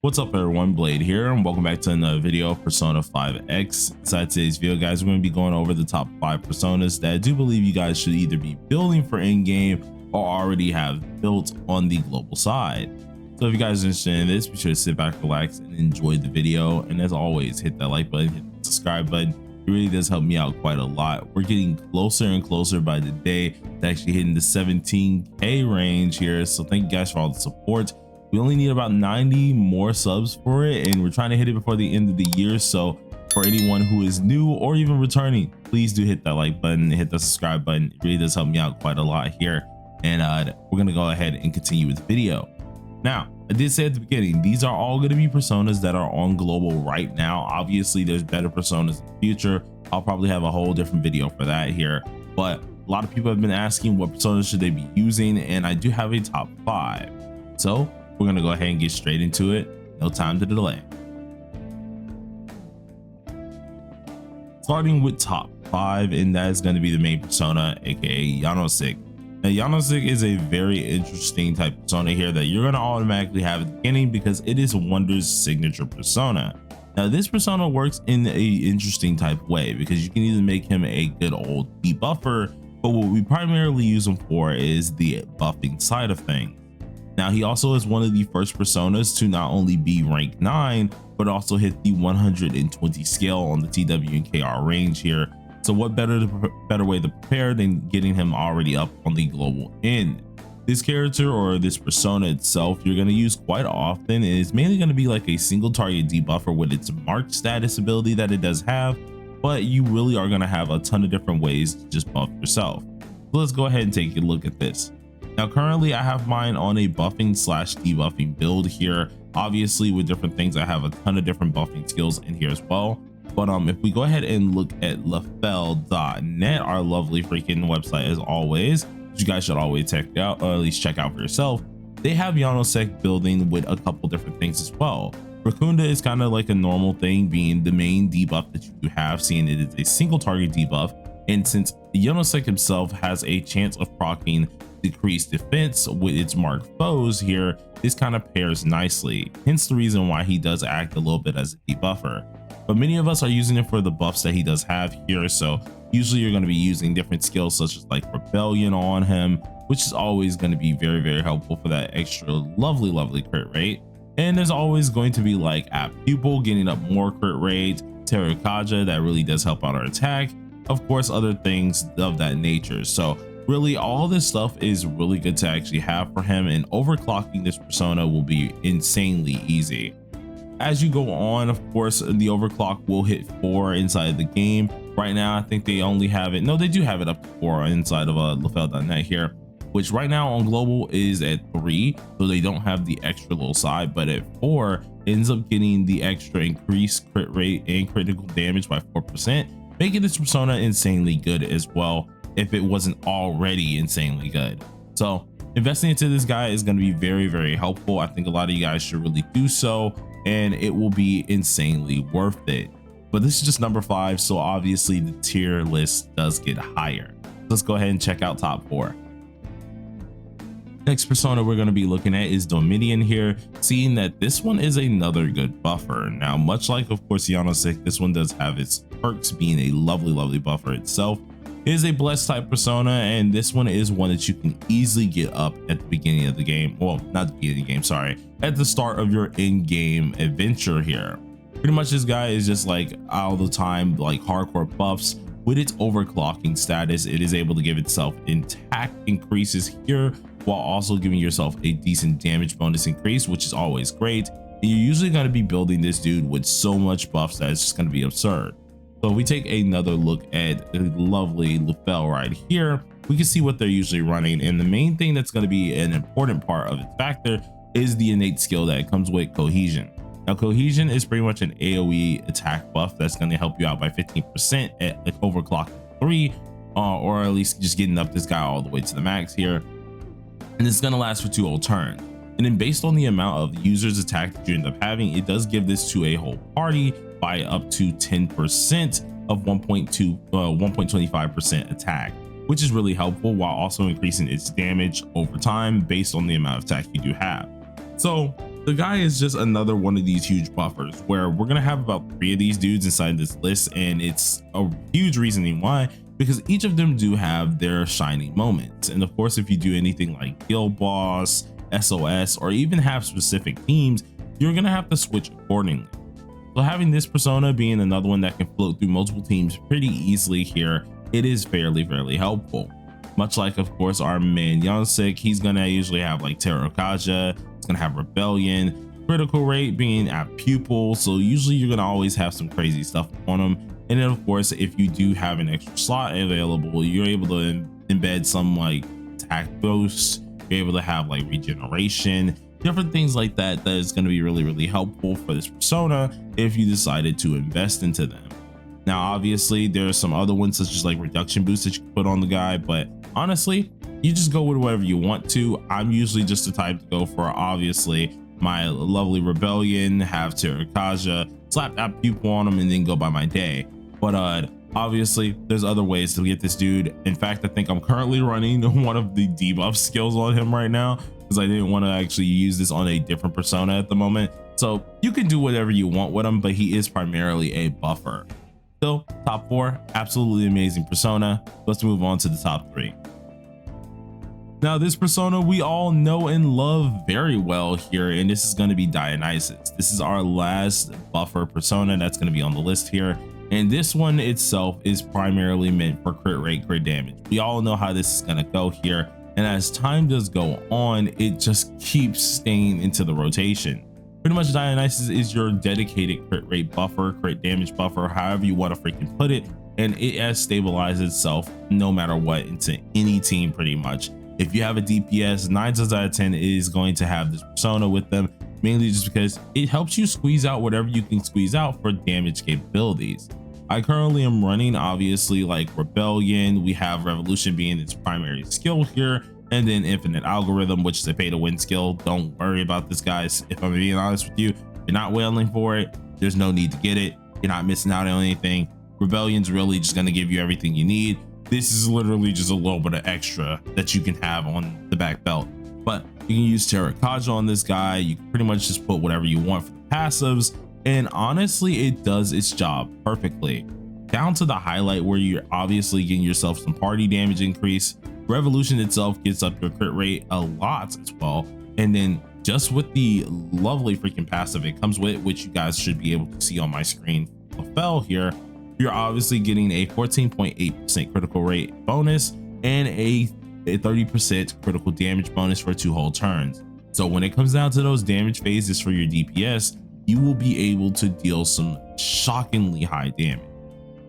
What's up everyone, Blade here, and welcome back to another video of Persona 5X. Inside today's video, guys, we're going to be going over the top 5 personas that I do believe you guys should either be building for Endgame or already have built on the global side. So if you guys are interested in this, be sure to sit back, relax, and enjoy the video. And as always, hit that like button, hit the subscribe button. It really does help me out quite a lot. We're getting closer and closer by the day to actually hitting the 17K range here. So thank you guys for all the support. We only need about 90 more subs for it, and we're trying to hit it before the end of the year. So for anyone who is new or even returning, please do hit that like button, hit the subscribe button. It really does help me out quite a lot here. And we're gonna go ahead and continue with the video. Now, I did say at the beginning, these are all going to be personas that are on global right now. Obviously, there's better personas in the future. I'll probably have a whole different video for that here. But a lot of people have been asking what personas should they be using, and I do have a top 5. So we're going to go ahead and get straight into it. No time to delay. Starting with top 5, and that is going to be the main persona, aka Yanosek. Now, Yanosek is a very interesting type persona here that you're going to automatically have at the beginning because it is Wonder's signature persona. Now, this persona works in a interesting type way because you can either make him a good old debuffer, but what we primarily use him for is the buffing side of things. Now, he also is one of the first personas to not only be rank 9, but also hit the 120 scale on the TW and KR range here. So what better way to prepare than getting him already up on the global end? This character, or this persona itself, you're going to use quite often, and it's mainly going to be like a single target debuffer with its marked status ability that it does have, but you really are going to have a ton of different ways to just buff yourself. So let's go ahead and take a look at this. Now, currently I have mine on a buffing slash debuffing build here. Obviously, with different things, I have a ton of different buffing skills in here as well. But if we go ahead and look at lafel.net, our lovely freaking website as always, which you guys should always check out, or at least check out for yourself, they have Yanosek building with a couple different things as well. Rakunda is kind of like a normal thing, being the main debuff that you do have, seeing it is a single target debuff. And since Yanosek himself has a chance of proccing decreased defense with its marked foes here, this kind of pairs nicely, hence the reason why he does act a little bit as a debuffer. But many of us are using it for the buffs that he does have here, so usually you're going to be using different skills such as like Rebellion on him, which is always going to be very helpful for that extra lovely crit rate. And there's always going to be like App Pupil getting up more crit rate, Terrakaja that really does help out our attack, of course other things of that nature. So really all this stuff is really good to actually have for him, and overclocking this persona will be insanely easy. As you go on, of course, the overclock will hit 4 inside the game. Right now, I think they only have it. No, they do have it up to 4 inside of lafel.net here, which right now on global is at 3. So they don't have the extra little side, but at 4 ends up getting the extra increased crit rate and critical damage by 4%, making this persona insanely good as well if it wasn't already insanely good. So investing into this guy is going to be very helpful. I think a lot of you guys should really do so, and it will be insanely worth it. But this is just number 5, so obviously the tier list does get higher. Let's go ahead and check out top 4. Next persona we're going to be looking at is Dominion here, seeing that this one is another good buffer. Now, much like of course Yanosek, this one does have its perks, being a lovely buffer itself. It is a blessed type persona, and this one is one that you can easily get up at the beginning of the game. Well, not the beginning of the game, sorry, at the start of your in-game adventure here. Pretty much this guy is just like all the time like hardcore buffs. With its overclocking status, it is able to give itself intact increases here while also giving yourself a decent damage bonus increase, which is always great. And you're usually going to be building this dude with so much buffs that it's just going to be absurd. So if we take another look at the lovely Lafel right here, we can see what they're usually running. And the main thing that's going to be an important part of its factor is the innate skill that comes with Cohesion. Now, Cohesion is pretty much an AoE attack buff that's going to help you out by 15% at like overclock 3, or at least just getting up this guy all the way to the max here. And it's going to last for 2 whole turns. And then based on the amount of users attack that you end up having, it does give this to a whole party by up to 10% of 1.25% attack, which is really helpful while also increasing its damage over time based on the amount of attack you do have. So The guy is just another one of these huge buffers where we're gonna have about 3 of these dudes inside this list, and it's a huge reasoning why, because each of them do have their shining moments. And of course, if you do anything like Guild Boss, SOS, or even have specific teams, you're gonna have to switch accordingly. So having this persona being another one that can float through multiple teams pretty easily here, it is fairly helpful. Much like, of course, our man Yonsik, he's gonna usually have like Terrakaja, it's gonna have Rebellion, critical rate being at pupil, so usually you're gonna always have some crazy stuff on them. And then of course, if you do have an extra slot available, you're able to embed some like attack boosts, you're able to have like regeneration, different things like that. That is going to be really helpful for this persona if you decided to invest into them. Now obviously there are some other ones such as like reduction boosts that you can put on the guy, but honestly you just go with whatever you want to. I'm usually just the type to go for obviously my lovely Rebellion, have Terrakaja, slap that pupil on them, and then go by my day. But obviously there's other ways to get this dude. In fact, I think I'm currently running one of the debuff skills on him right now because I didn't want to actually use this on a different persona at the moment. So you can do whatever you want with him, but he is primarily a buffer. So top 4, absolutely amazing persona. Let's move on to the top 3. Now this persona we all know and love very well here, and this is going to be Dionysus. This is our last buffer persona that's going to be on the list here. And this one itself is primarily meant for crit rate, crit damage. We all know how this is going to go here. And as time does go on, it just keeps staying into the rotation. Pretty much Dionysus is your dedicated crit rate buffer, crit damage buffer, however you want to freaking put it. And it has stabilized itself no matter what into any team pretty much. If you have a DPS, 9 times out of 10 is going to have this persona with them, mainly just because it helps you squeeze out whatever you can squeeze out for damage capabilities. I currently am running obviously like Rebellion, we have Revolution being its primary skill here, and then Infinite Algorithm, which is a pay to win skill. Don't worry about this, guys. If I'm being honest with you, if you're not wailing for it, there's no need to get it. You're not missing out on anything. Rebellion's really just going to give you everything you need. This is literally just a little bit of extra that you can have on the back belt. But you can use Terrakaja on this guy. You can pretty much just put whatever you want for the passives, and honestly it does its job perfectly, down to the highlight where you're obviously getting yourself some party damage increase. Revolution itself gets up your crit rate a lot as well, and then just with the lovely freaking passive it comes with, which you guys should be able to see on my screen fell here, you're obviously getting a 14.8% critical rate bonus and a 30% critical damage bonus for 2 whole turns. So when it comes down to those damage phases for your DPS, you will be able to deal some shockingly high damage.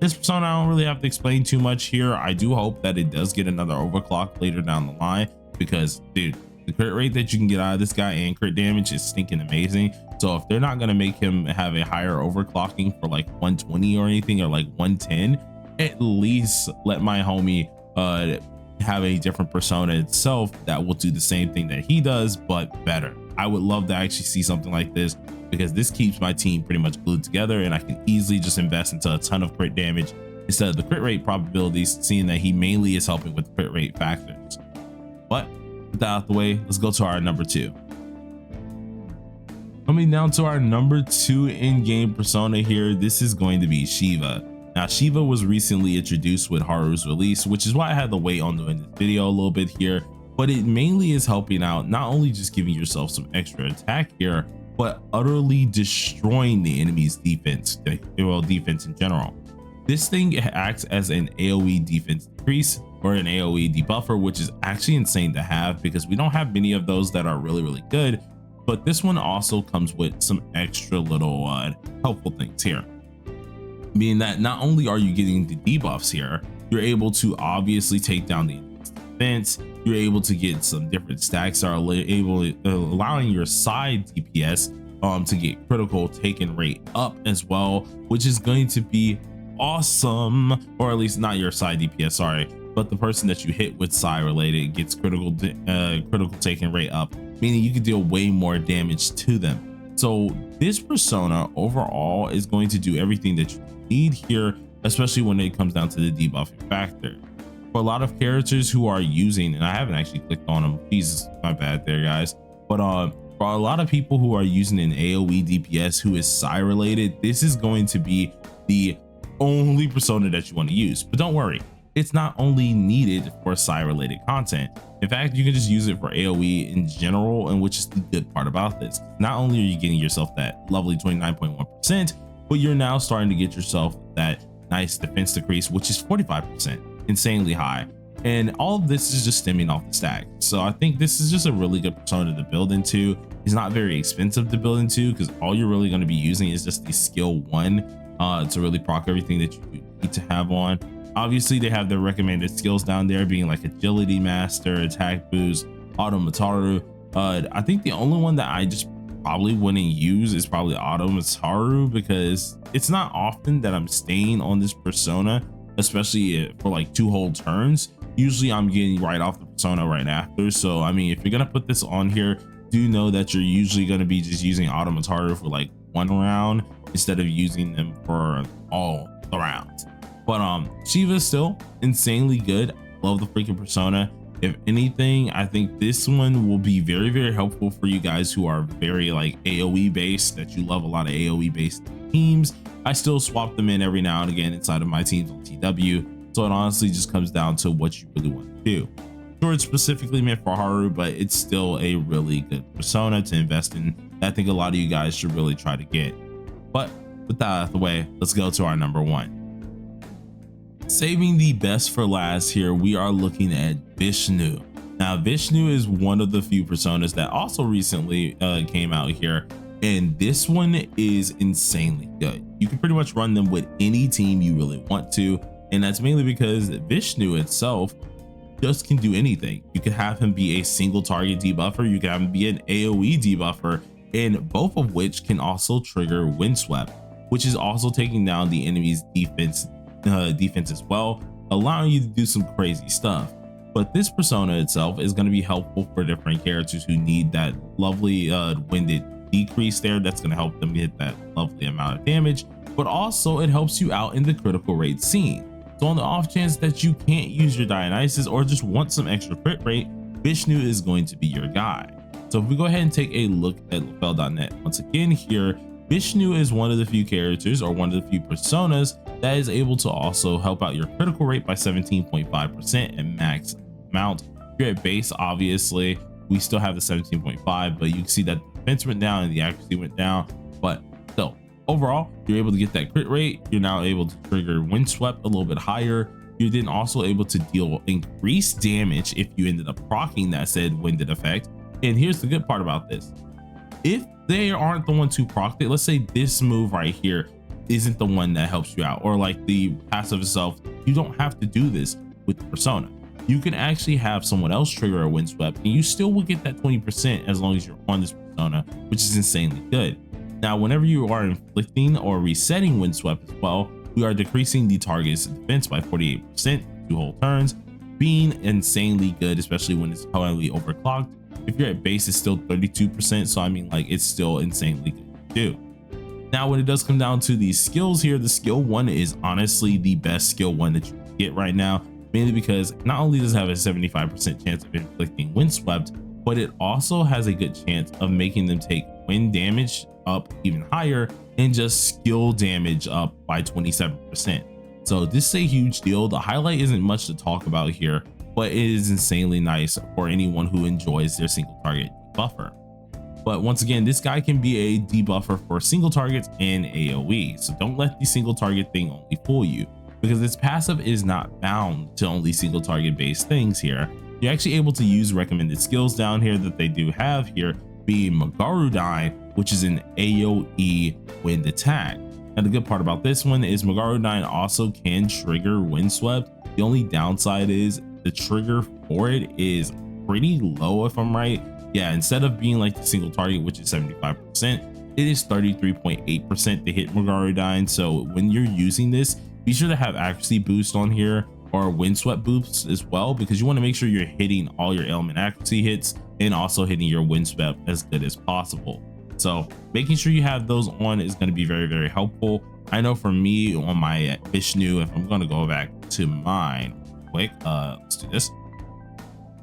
This persona I don't really have to explain too much here. I do hope that it does get another overclock later down the line, because dude, the crit rate that you can get out of this guy and crit damage is stinking amazing. So if they're not going to make him have a higher overclocking for like 120 or anything, or like 110, at least let my homie have a different persona itself that will do the same thing that he does, but better. I would love to actually see something like this, because this keeps my team pretty much glued together, and I can easily just invest into a ton of crit damage instead of the crit rate probabilities, seeing that he mainly is helping with crit rate factors. But with that out of the way, let's go to our number 2. Coming down to our number 2 in-game persona here, this is going to be Shiva. Now Shiva was recently introduced with Haru's release, which is why I had to wait on doing this video a little bit here, but it mainly is helping out, not only just giving yourself some extra attack here, but utterly destroying the enemy's defense, well, defense in general. This thing acts as an AoE defense decrease or an AoE debuffer, which is actually insane to have because we don't have many of those that are really good. But this one also comes with some extra little helpful things here, meaning that not only are you getting the debuffs here, you're able to obviously take down the defense. You're able to get some different stacks that are allowing your side DPS to get critical taken rate up as well, which is going to be awesome. Or at least not your side DPS, sorry, but the person that you hit with side related gets critical taken rate up, meaning you can deal way more damage to them. So this persona overall is going to do everything that you need here, especially when it comes down to the debuffing factor. For a lot of characters who are using, and I haven't actually clicked on them, Jesus, my bad there guys, but For a lot of people who are using an AoE DPS who is Psy related, this is going to be the only persona that you want to use. But don't worry, it's not only needed for Psy related content. In fact, you can just use it for AoE in general, and which is the good part about this. Not only are you getting yourself that lovely 29.1%, but you're now starting to get yourself that nice defense decrease, which is 45%, insanely high. And all of this is just stemming off the stack. So I think this is just a really good persona to build into. It's not very expensive to build into because all you're really going to be using is just the skill 1 to really proc everything that you need to have on. Obviously, they have their recommended skills down there being like agility master, attack boost, automataru. I think the only one that I just probably wouldn't use is probably automataru, because it's not often that I'm staying on this persona, especially for like 2 whole turns. Usually I'm getting right off the persona right after. So I mean, if you're gonna put this on here, do know that you're usually going to be just using automataru for like 1 round instead of using them for all the rounds. But Shiva is still insanely good. Love the freaking persona. If anything, I think this one will be very, very helpful for you guys who are very like AoE based, that you love a lot of AoE based teams. I still swap them in every now and again inside of my teams on TW. So it honestly just comes down to what you really want to do. Sure, it's specifically meant for Haru, but it's still a really good persona to invest in. I think a lot of you guys should really try to get. But with that out of the way, let's go to our number 1. Saving the best for last here, we are looking at Vishnu. Now, Vishnu is one of the few personas that also recently came out here, and this one is insanely good. You can pretty much run them with any team you really want to, and that's mainly because Vishnu itself just can do anything. You could have him be a single target debuffer, you can have him be an AoE debuffer, and both of which can also trigger Windswept, which is also taking down the enemy's defense as well, allowing you to do some crazy stuff. But this persona itself is going to be helpful for different characters who need that lovely winded decrease there. That's going to help them get that lovely amount of damage, but also it helps you out in the critical rate scene. So on the off chance that you can't use your Dionysus or just want some extra crit rate, Vishnu is going to be your guy. So if we go ahead and take a look at Lefel.net once again here, Vishnu is one of the few characters or one of the few personas that is able to also help out your critical rate by 17.5% and max amount. If you're at base, obviously we still have the 17.5, but you can see that the defense went down and the accuracy went down, but still overall you're able to get that crit rate. You're now able to trigger Windswept a little bit higher. You're then also able to deal increased damage if you ended up proccing that said winded effect. And here's the good part about this: if they aren't the ones who procced it, let's say this move right here isn't the one that helps you out, or like the passive itself, you don't have to do this with the persona. You can actually have someone else trigger a Windswept and you still will get that 20% as long as you're on this persona, which is insanely good. Now, whenever you are inflicting or resetting Windswept as well, we are decreasing the target's defense by 48% 2 whole turns, being insanely good, especially when it's heavily overclocked. If you're at base, it's still 32%, so I mean, like, it's still insanely good to do. Now, when it does come down to these skills here, the skill 1 is honestly the best skill 1 that you can get right now, mainly because not only does it have a 75% chance of inflicting Windswept, but it also has a good chance of making them take wind damage up even higher and just skill damage up by 27%. So this is a huge deal. The highlight isn't much to talk about here, but it is insanely nice for anyone who enjoys their single target buffer. But once again, this guy can be a debuffer for single targets and AoE. So don't let the single target thing only fool you, because its passive is not bound to only single target based things here. You're actually able to use recommended skills down here that they do have here, being Magarudine, which is an AoE wind attack. And the good part about this one is Magarudine also can trigger Windswept. The only downside is the trigger for it is pretty low, if I'm right. Yeah, instead of being like the single target, which is 75%, it is 33.8% to hit Magarudine. So when you're using this, be sure to have accuracy boost on here or Windswept boosts as well, because you want to make sure you're hitting all your element accuracy hits and also hitting your Windswept as good as possible. So making sure you have those on is going to be very, very helpful. I know for me on my Vishnu, if I'm going to go back to mine quick, let's do this.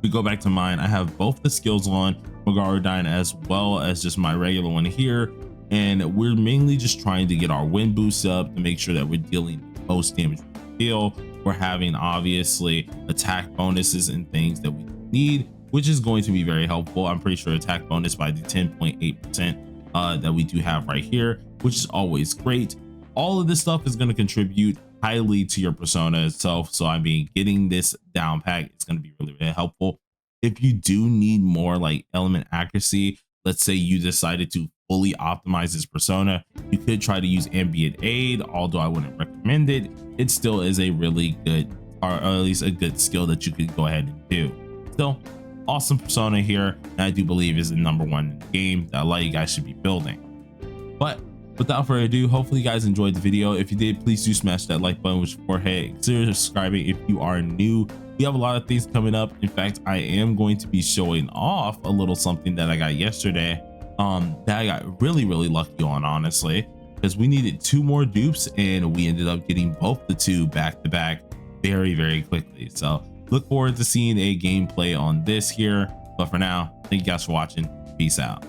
We go back to mine, I have both the skills on. Megarodine as well as just my regular one here. And we're mainly just trying to get our win boost up to make sure that we're dealing the most damage we can deal. We're having obviously attack bonuses and things that we need, which is going to be very helpful. I'm pretty sure attack bonus by the 10.8% that we do have right here, which is always great. All of this stuff is going to contribute highly to your persona itself. So I mean, getting this down pack is going to be really, really helpful. If you do need more like element accuracy, let's say you decided to fully optimize this persona, you could try to use ambient aid, although I wouldn't recommend it. It still is a really good, or at least a good skill that you could go ahead and do. Still, awesome persona here, and I do believe is the #1 in the game that a lot of you guys should be building. But without further ado, hopefully you guys enjoyed the video. If you did, please do smash that like button with your forehead. Consider subscribing if you are new. We have a lot of things coming up. In fact, I am going to be showing off a little something that I got yesterday that I got really, really lucky on, honestly, because we needed 2 more dupes and we ended up getting both the 2 back to back very, very quickly. So look forward to seeing a gameplay on this here. But for now, thank you guys for watching. Peace out.